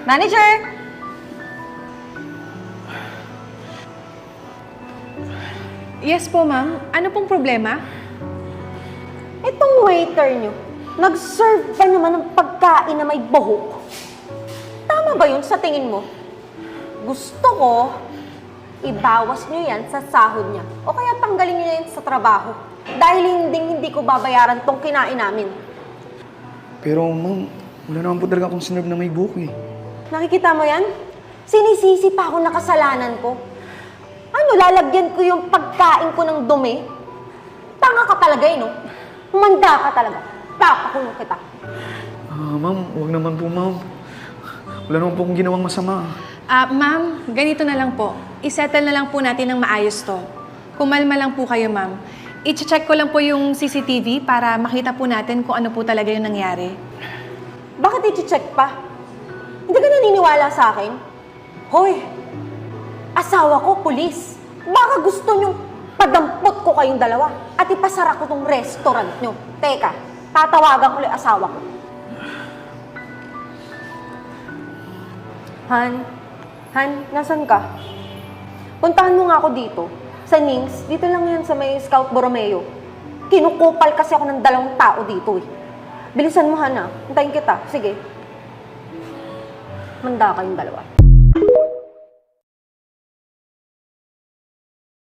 Manager! Yes po, ma'am. Ano pong problema? Itong waiter nyo, nag-serve ba naman ng pagkain na may buhok? Tama ba yun sa tingin mo? Gusto ko, ibawas nyo yan sa sahod niya. O kaya tanggalin nyo yan sa trabaho. Dahil hindi ko babayaran tong kinain namin. Pero ma'am, wala naman po talaga akong sinerve na may buhok eh. Nakikita mo yan? Sinisisi pa ako na kasalanan ko. Ano, lalagyan ko yung pagkain ko ng dumi? Tanga ka talaga eh, no? Humanda ka talaga. Papakulong kita. Ma'am, huwag naman po ma'am. Wala naman po akong ginawang masama. Ma'am, ganito na lang po. I-settle na lang po natin ng maayos to. Kumalma lang po kayo, ma'am. I-check ko lang po yung CCTV para makita po natin kung ano po talaga yung nangyari. Bakit i-check pa? Hindi ka naniniwala sa akin? Hoy, asawa ko, pulis. Baka gusto nyong padampot ko kayong dalawa at ipasara ko tong restaurant nyo. Teka, tatawagan ko yung asawa ko. Han, nasan ka? Puntahan mo nga ako dito. Sa Nings, dito lang yan sa may Scout Borromeo. Kinukupal kasi ako ng 2 tao dito eh. Bilisan mo, Han, ha? Hintayin kita. Sige. Manda kayong dalawa.